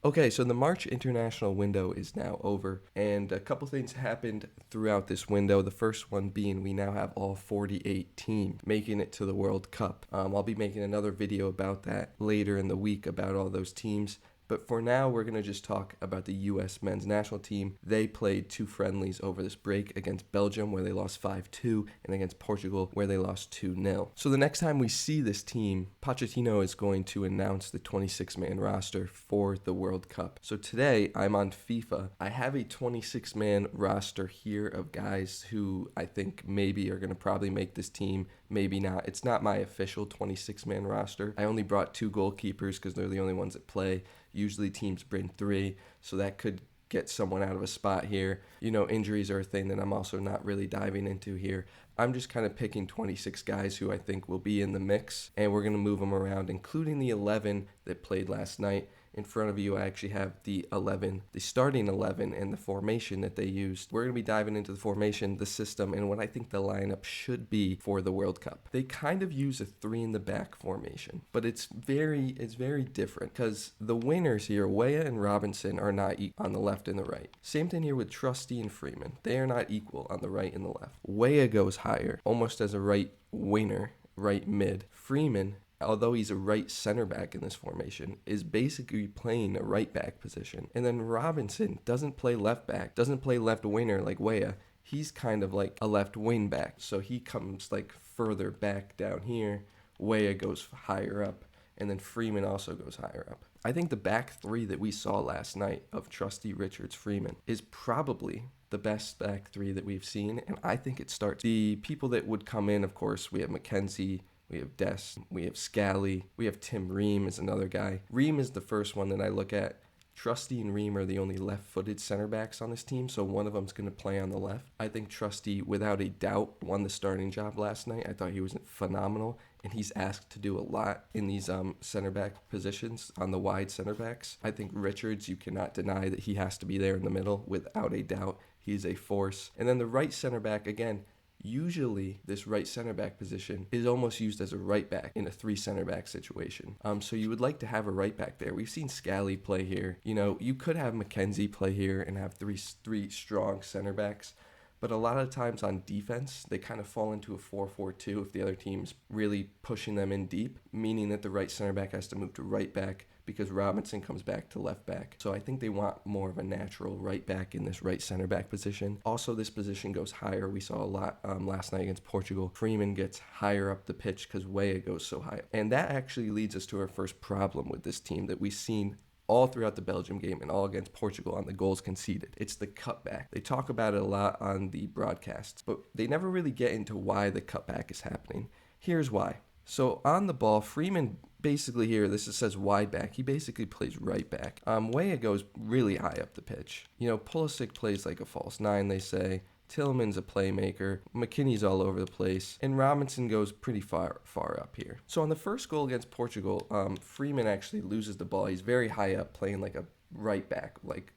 Okay, so the March international window is now over, and a couple things happened throughout this window. The first one being we now have all 48 teams making it to the World Cup. I'll be making another video about that later in the week about all those teams. But for now, we're going to just talk about the U.S. men's national team. They played two friendlies over this break against Belgium, where they lost 5-2, and against Portugal, where they lost 2-0. So the next time we see this team, Pochettino is going to announce the 26-man roster for the World Cup. So today, I'm on FIFA. I have a 26-man roster here of guys who I think maybe are going to probably make this team, maybe not. It's not my official 26-man roster. I only brought two goalkeepers because they're the only ones that play. Usually teams bring three, so that could get someone out of a spot here. You know, injuries are a thing that I'm also not really diving into here. I'm just kind of picking 26 guys who I think will be in the mix, and we're going to move them around, including the 11 that played last night. In front of you, I actually have the 11, the starting 11, and the formation that they used. We're going to be diving into the formation, the system, and what I think the lineup should be for the World Cup. They kind of use a three-in-the-back formation, but it's very different because the winners here, Weah and Robinson, are not equal on the left and the right. Same thing here with Trusty and Freeman. They are not equal on the right and the left. Weah goes higher, almost as a right winger, right mid. Freeman, although he's a right center back in this formation, is basically playing a right back position. And then Robinson doesn't play left back, doesn't play left winger like Weah. He's kind of like a left wing back. So he comes like further back down here. Weah goes higher up. And then Freeman also goes higher up. I think the back three that we saw last night of Trusty, Richards, Freeman is probably the best back three that we've seen. And I think it starts. The people that would come in, of course, we have McKenzie, we have Des, we have Scally, we have Tim Ream is another guy. Ream is the first one that I look at. Trusty and Ream are the only left-footed center backs on this team, so one of them's going to play on the left. I think Trusty, without a doubt, won the starting job last night. I thought he was phenomenal, and he's asked to do a lot in these center back positions on the wide center backs. I think Richards, you cannot deny that he has to be there in the middle without a doubt. He's a force. And then the right center back, again, usually this right center back position is almost used as a right back in a three center back situation. So you would like to have a right back there. We've seen Scally play here. You know, you could have McKenzie play here and have three strong center backs. But a lot of times on defense, they kind of fall into a 4-4-2 if the other team's really pushing them in deep, meaning that the right center back has to move to right back because Robinson comes back to left back. So I think they want more of a natural right back in this right center back position. Also, this position goes higher. We saw a lot last night against Portugal. Freeman gets higher up the pitch because Weah goes so high. And that actually leads us to our first problem with this team that we've seen all throughout the Belgium game and all against Portugal on the goals conceded. It's the cutback. They talk about it a lot on the broadcasts, but they never really get into why the cutback is happening. Here's why. So on the ball, Freeman basically here, this says wide back. He basically plays right back. Weah goes really high up the pitch. You know, Pulisic plays like a false nine, they say. Tillman's a playmaker, McKinney's all over the place, and Robinson goes pretty far up here. So on the first goal against Portugal, Freeman actually loses the ball. He's very high up, playing like a right back, like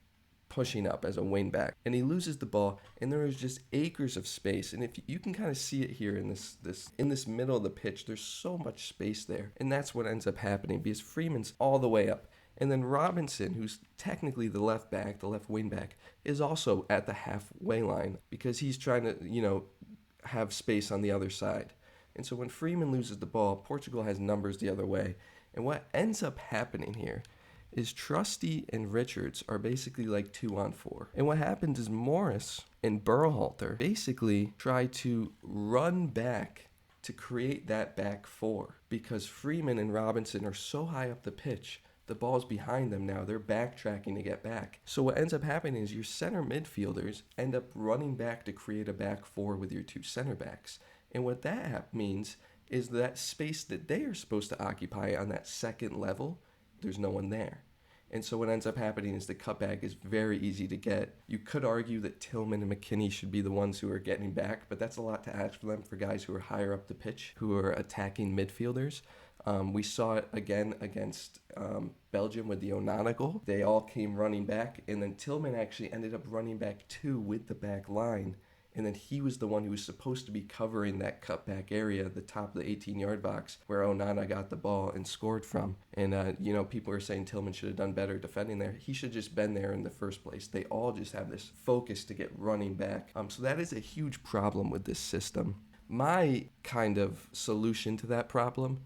pushing up as a wing back, and he loses the ball, and there is just acres of space. And if you can kind of see it here in this middle of the pitch, there's so much space there, and that's what ends up happening because Freeman's all the way up. And then Robinson, who's technically the left back, the left wing back, is also at the halfway line because he's trying to, you know, have space on the other side. And so when Freeman loses the ball, Portugal has numbers the other way. And what ends up happening here is Trusty and Richards are basically like 2-on-4. And what happens is Morris and Berhalter basically try to run back to create that back four because Freeman and Robinson are so high up the pitch. The ball's behind them now. They're backtracking to get back. So what ends up happening is your center midfielders end up running back to create a back four with your two center backs. And what that means is that space that they are supposed to occupy on that second level, there's no one there. And so what ends up happening is the cutback is very easy to get. You could argue that Tillman and McKinney should be the ones who are getting back, but that's a lot to ask for them for guys who are higher up the pitch, who are attacking midfielders. We saw it again against Belgium with the Onana goal. They all came running back, and then Tillman actually ended up running back too with the back line And then he was the one who was supposed to be covering that cutback area, the top of the 18-yard box, where Onana got the ball and scored from. And, people are saying Tillman should have done better defending there. He should have just been there in the first place. They all just have this focus to get running back. So that is a huge problem with this system. My kind of solution to that problem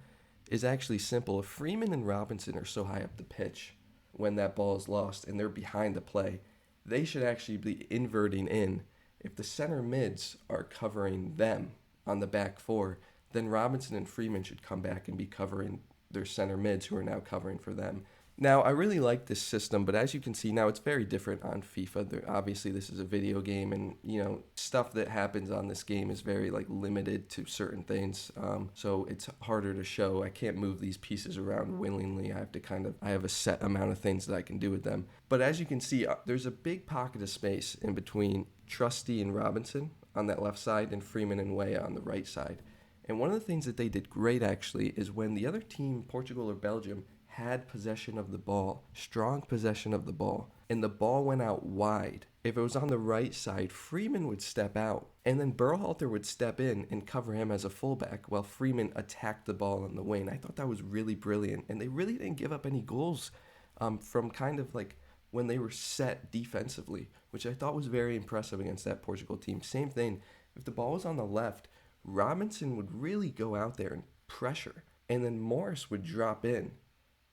is actually simple. If Freeman and Robinson are so high up the pitch when that ball is lost and they're behind the play, they should actually be inverting in. If the center mids are covering them on the back four, then Robinson and Freeman should come back and be covering their center mids who are now covering for them. Now, I really like this system, but as you can see now, it's very different on FIFA. Obviously, this is a video game, and stuff that happens on this game is very limited to certain things. So it's harder to show. I can't move these pieces around willingly. I have a set amount of things that I can do with them. But as you can see, there's a big pocket of space in between Trusty and Robinson on that left side, and Freeman and Weah on the right side. And one of the things that they did great actually is when the other team, Portugal or Belgium, had possession of the ball, strong possession of the ball, and the ball went out wide. If it was on the right side, Freeman would step out, and then Berhalter would step in and cover him as a fullback while Freeman attacked the ball on the wing. I thought that was really brilliant, and they really didn't give up any goals from kind of when they were set defensively, which I thought was very impressive against that Portugal team. Same thing, if the ball was on the left, Robinson would really go out there and pressure, and then Morris would drop in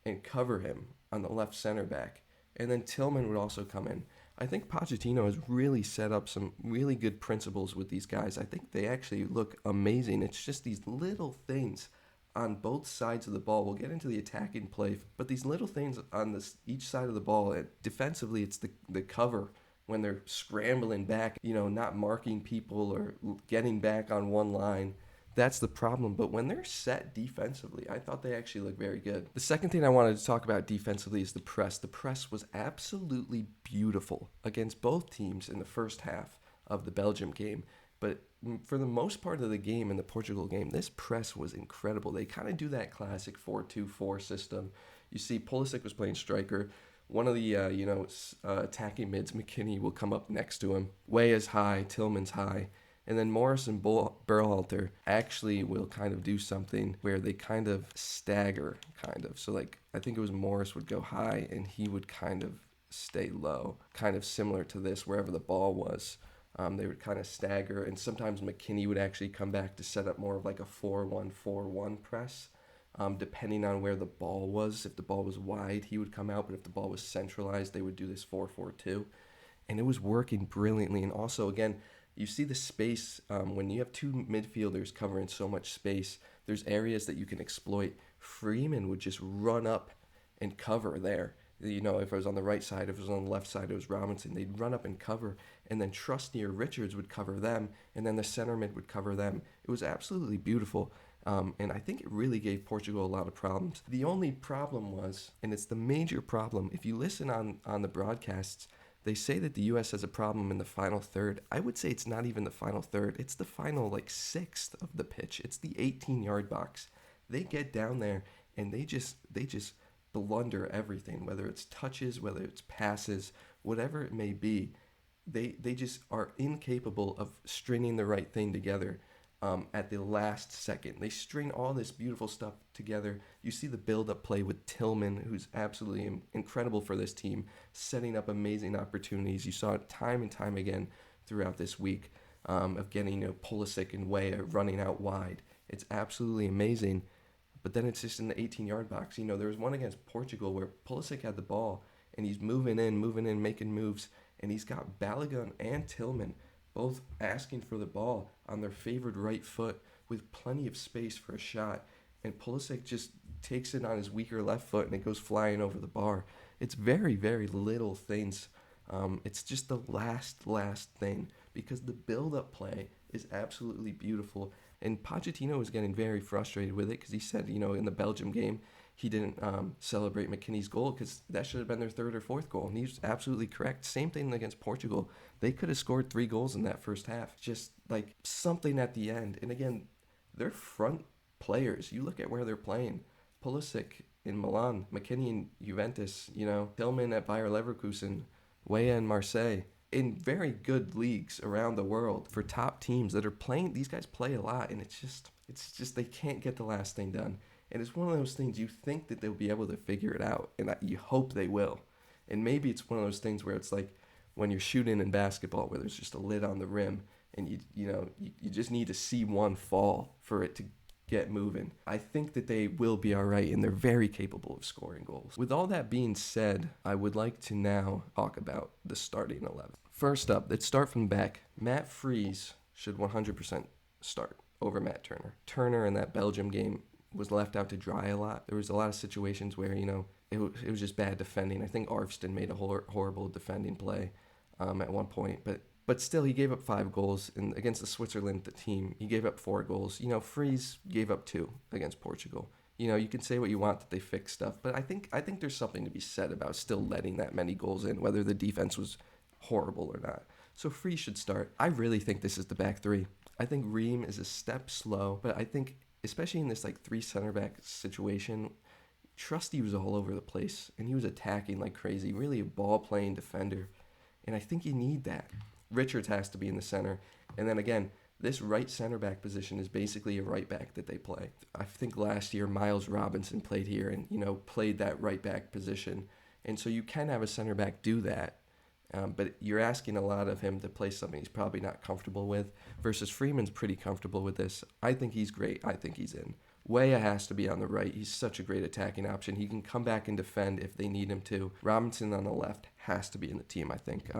and cover him on the left center back. And then Tillman would also come in. I think Pochettino has really set up some really good principles with these guys. I think they actually look amazing. It's just these little things on both sides of the ball. We'll get into the attacking play, but these little things on each side of the ball. Defensively, it's the cover when they're scrambling back, not marking people or getting back on one line. That's the problem. But when they're set defensively, I thought they actually looked very good. The second thing I wanted to talk about defensively is the press. The press was absolutely beautiful against both teams in the first half of the Belgium game. But for the most part of the game, in the Portugal game, this press was incredible. They kind of do that classic 4-2-4 system. You see Pulisic was playing striker. One of the attacking mids, McKinney, will come up next to him. Weah's high, Tillman's high. And then Morris and Berhalter actually will kind of do something where they kind of stagger, So, I think it was Morris would go high and he would kind of stay low, kind of similar to this, wherever the ball was. They would kind of stagger, and sometimes McKinney would actually come back to set up more of a 4-1-4-1 press, depending on where the ball was. If the ball was wide, he would come out, but if the ball was centralized, they would do this 4-4-2. And it was working brilliantly. And also, again, you see the space when you have two midfielders covering so much space. There's areas that you can exploit. Freeman would just run up and cover there. If it was on the right side, if it was on the left side, it was Robinson. They'd run up and cover, and then Trusty or Richards would cover them, and then the center mid would cover them. It was absolutely beautiful, and I think it really gave Portugal a lot of problems. The only problem was, and it's the major problem, if you listen on the broadcasts, they say that the U.S. has a problem in the final third. I would say it's not even the final third. It's the final, sixth of the pitch. It's the 18-yard box. They get down there, and they just blunder everything, whether it's touches, whether it's passes, whatever it may be. They just are incapable of stringing the right thing together at the last second. They string all this beautiful stuff together. You see the build-up play with Tillman, who's absolutely incredible for this team, setting up amazing opportunities. You saw it time and time again throughout this week of getting Pulisic and Weah running out wide. It's absolutely amazing. But then it's just in the 18-yard box. There was one against Portugal where Pulisic had the ball, and he's moving in, making moves, and he's got Balogun and Tillman both asking for the ball on their favored right foot with plenty of space for a shot. And Pulisic just takes it on his weaker left foot, and it goes flying over the bar. It's very, very little things. It's just the last thing, because the build-up play is absolutely beautiful. And Pochettino was getting very frustrated with it because he said, in the Belgium game, he didn't celebrate McKinney's goal because that should have been their third or fourth goal. And he was absolutely correct. Same thing against Portugal. They could have scored 3 goals in that first half. Just something at the end. And again, they're front players. You look at where they're playing. Pulisic in Milan, McKinney in Juventus, Tillman at Bayer Leverkusen, Weah in Marseille. in very good leagues around the world for top teams that are playing. These guys play a lot, and it's just they can't get the last thing done. And it's one of those things you think that they'll be able to figure it out, and you hope they will. And maybe it's one of those things where it's like when you're shooting in basketball, where there's just a lid on the rim, and you just need to see one fall for it to get moving. I think that they will be all right, and they're very capable of scoring goals. With all that being said, I would like to now talk about the starting 11. First up, let's start from the back. Matt Freese should 100% start over Matt Turner. Turner in that Belgium game was left out to dry a lot. There was a lot of situations where, it was just bad defending. I think Arvston made a horrible defending play at one point, but still, he gave up 5 goals. And against the Switzerland team, he gave up 4 goals. Freeze gave up 2 against Portugal. You can say what you want that they fixed stuff, but I think there's something to be said about still letting that many goals in, whether the defense was horrible or not. So Freeze should start. I really think this is the back 3. I think Ream is a step slow, but I think, especially in this 3 center back situation, Trusty was all over the place, and he was attacking like crazy, really a ball-playing defender, and I think you need that. Richards has to be in the center. And then again, this right center back position is basically a right back that they play. I think last year Miles Robinson played here and, played that right back position. And so you can have a center back do that. But you're asking a lot of him to play something he's probably not comfortable with, versus Freeman's pretty comfortable with this. I think he's great. I think he's in. Weah has to be on the right. He's such a great attacking option. He can come back and defend if they need him to. Robinson on the left has to be in the team, I think.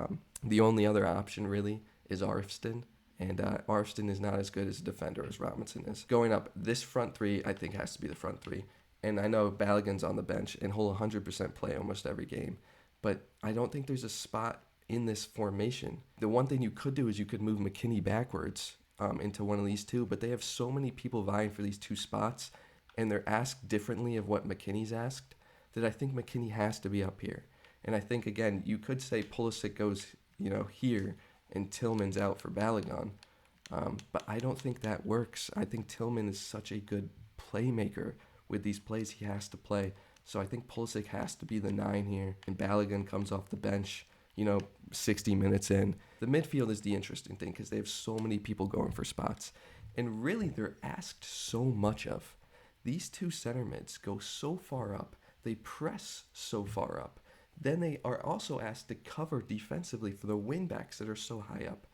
The only other option, really, is Arvston. And Arvston is not as good as a defender as Robinson is. Going up, this front 3, I think, has to be the front 3. And I know Balogun's on the bench, and he'll 100% play almost every game. But I don't think there's a spot in this formation. The one thing you could do is you could move McKinney backwards into one of these 2, but they have so many people vying for these 2 spots, and they're asked differently of what McKinney's asked, that I think McKinney has to be up here. And I think, again, you could say Pulisic goes, here, and Tillman's out for Balogun, but I don't think that works. I think Tillman is such a good playmaker. With these plays he has to play. So I think Pulisic has to be the 9 here, and Balogun comes off the bench, 60 minutes in. The midfield is the interesting thing because they have so many people going for spots. And really, they're asked so much of. These 2 center mids go so far up. They press so far up. Then they are also asked to cover defensively for the wingbacks that are so high up.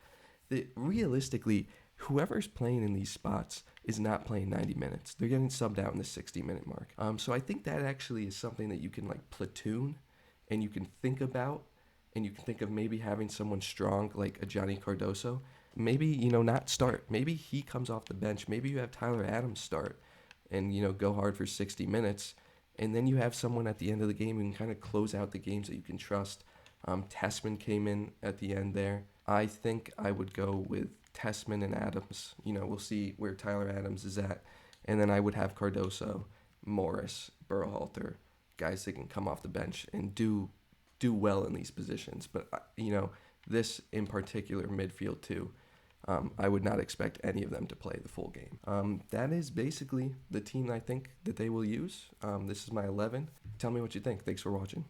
Realistically, whoever's playing in these spots is not playing 90 minutes. They're getting subbed out in the 60-minute mark. So I think that actually is something that you can platoon and you can think about, and you can think of maybe having someone strong like a Johnny Cardoso. Maybe, not start. Maybe he comes off the bench. Maybe you have Tyler Adams start and, go hard for 60 minutes. And then you have someone at the end of the game who can kind of close out the games that you can trust. Tessman came in at the end there. I think I would go with Tessman and Adams. We'll see where Tyler Adams is at. And then I would have Cardoso, Morris, Berhalter, guys that can come off the bench and do well in these positions. But, this in particular midfield too, I would not expect any of them to play the full game. That is basically the team I think that they will use. This is my 11. Tell me what you think. Thanks for watching.